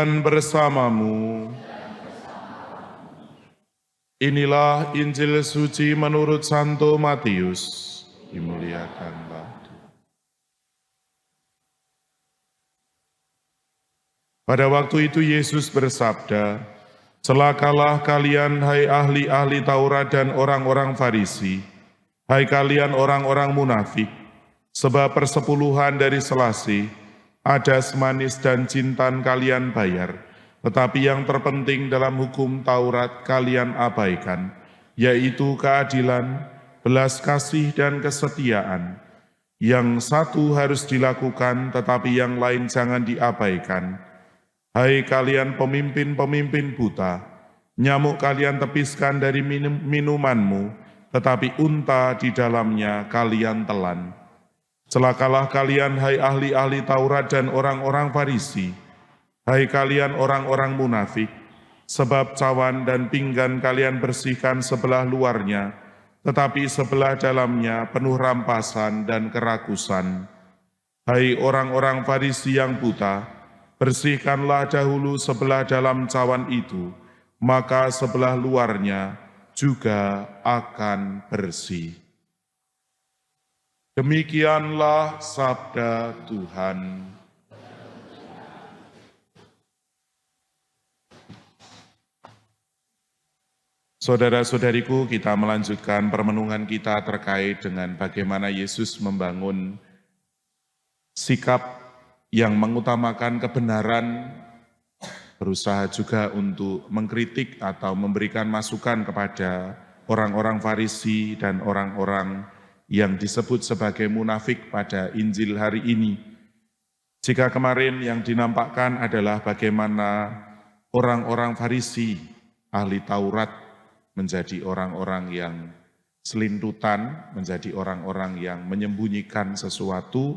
Tuhan bersamamu. Inilah Injil suci menurut Santo Matius. Dimuliakanlah Tuhan. Pada waktu itu Yesus bersabda, "Celakalah kalian, hai ahli-ahli Taurat dan orang-orang Farisi, hai kalian orang-orang munafik, sebab persepuluhan dari Selasi, adas, manis, dan jintan kalian bayar, tetapi yang terpenting dalam hukum Taurat kalian abaikan, yaitu keadilan, belas kasih, dan kesetiaan. Yang satu harus dilakukan, tetapi yang lain jangan diabaikan. Hai kalian pemimpin-pemimpin buta, nyamuk kalian tepiskan dari minumanmu, tetapi unta di dalamnya kalian telan. Celakalah kalian, hai ahli-ahli Taurat dan orang-orang Farisi, hai kalian orang-orang munafik, sebab cawan dan pinggan kalian bersihkan sebelah luarnya, tetapi sebelah dalamnya penuh rampasan dan kerakusan. Hai orang-orang Farisi yang buta, bersihkanlah dahulu sebelah dalam cawan itu, maka sebelah luarnya juga akan bersih." Demikianlah sabda Tuhan. Saudara-saudariku, kita melanjutkan permenungan kita terkait dengan bagaimana Yesus membangun sikap yang mengutamakan kebenaran, berusaha juga untuk mengkritik atau memberikan masukan kepada orang-orang Farisi dan orang-orang yang disebut sebagai munafik pada Injil hari ini. Jika kemarin yang dinampakkan adalah bagaimana orang-orang Farisi, ahli Taurat, menjadi orang-orang yang selintutan, menjadi orang-orang yang menyembunyikan sesuatu.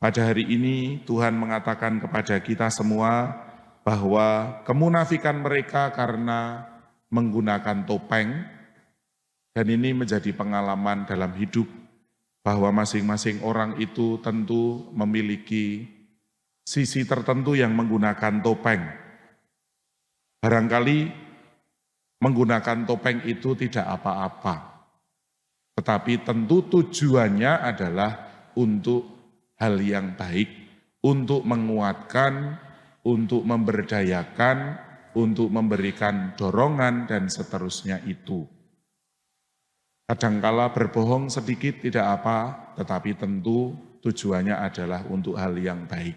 Pada hari ini Tuhan mengatakan kepada kita semua bahwa kemunafikan mereka karena menggunakan topeng, dan ini menjadi pengalaman dalam hidup bahwa masing-masing orang itu tentu memiliki sisi tertentu yang menggunakan topeng. Barangkali menggunakan topeng itu tidak apa-apa, tetapi tentu tujuannya adalah untuk hal yang baik, untuk menguatkan, untuk memberdayakan, untuk memberikan dorongan, dan seterusnya itu. Kadangkala berbohong sedikit tidak apa, tetapi tentu tujuannya adalah untuk hal yang baik.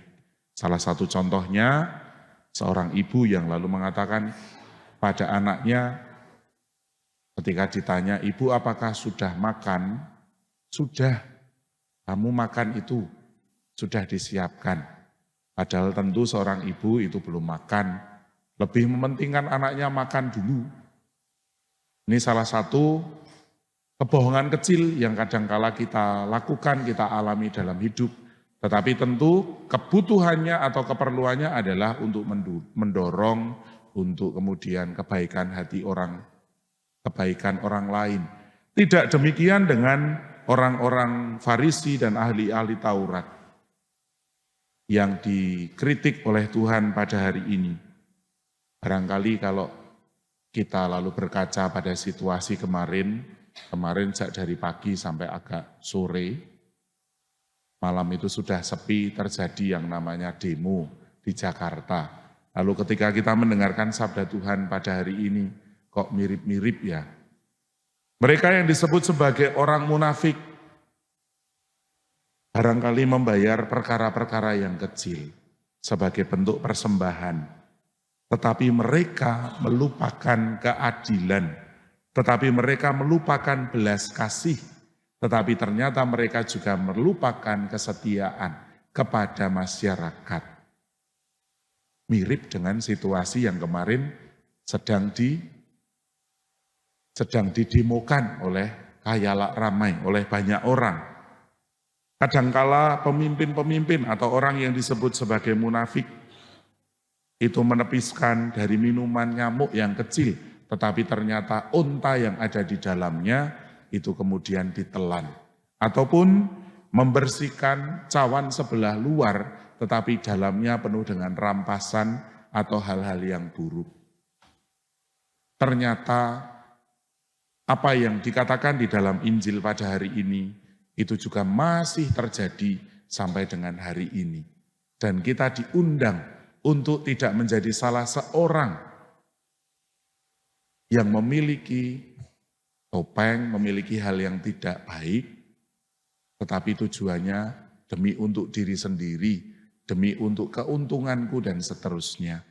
Salah satu contohnya, seorang ibu yang lalu mengatakan pada anaknya ketika ditanya, "Ibu, apakah sudah makan?" "Sudah, kamu makan itu sudah disiapkan." Padahal tentu seorang ibu itu belum makan, lebih mementingkan anaknya makan dulu. Ini salah satu kebohongan kecil yang kadangkala kita lakukan, kita alami dalam hidup. Tetapi tentu kebutuhannya atau keperluannya adalah untuk mendorong, untuk kemudian kebaikan hati orang, kebaikan orang lain. Tidak demikian dengan orang-orang Farisi dan ahli-ahli Taurat yang dikritik oleh Tuhan pada hari ini. Barangkali kalau kita lalu berkaca pada situasi kemarin sejak dari pagi sampai agak sore, malam itu sudah sepi, terjadi yang namanya demo di Jakarta. Lalu ketika kita mendengarkan sabda Tuhan pada hari ini, kok mirip-mirip ya. Mereka yang disebut sebagai orang munafik, barangkali membayar perkara-perkara yang kecil sebagai bentuk persembahan. Tetapi mereka melupakan keadilan, tetapi mereka melupakan belas kasih, tetapi ternyata mereka juga melupakan kesetiaan kepada masyarakat. Mirip dengan situasi yang kemarin sedang didemokan oleh khayalak ramai, oleh banyak orang. Kadangkala pemimpin-pemimpin atau orang yang disebut sebagai munafik itu menepiskan dari minuman nyamuk yang kecil, tetapi ternyata unta yang ada di dalamnya itu kemudian ditelan. Ataupun membersihkan cawan sebelah luar, tetapi dalamnya penuh dengan rampasan atau hal-hal yang buruk. Ternyata apa yang dikatakan di dalam Injil pada hari ini itu juga masih terjadi sampai dengan hari ini. Dan kita diundang untuk tidak menjadi salah seorang yang memiliki topeng, memiliki hal yang tidak baik, tetapi tujuannya demi untuk diri sendiri, demi untuk keuntunganku dan seterusnya.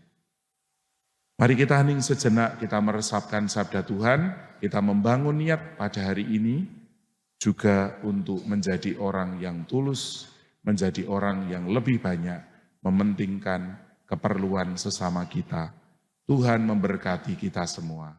Mari kita hening sejenak, kita meresapkan sabda Tuhan, kita membangun niat pada hari ini, juga untuk menjadi orang yang tulus, menjadi orang yang lebih banyak mementingkan keperluan sesama kita. Tuhan memberkati kita semua.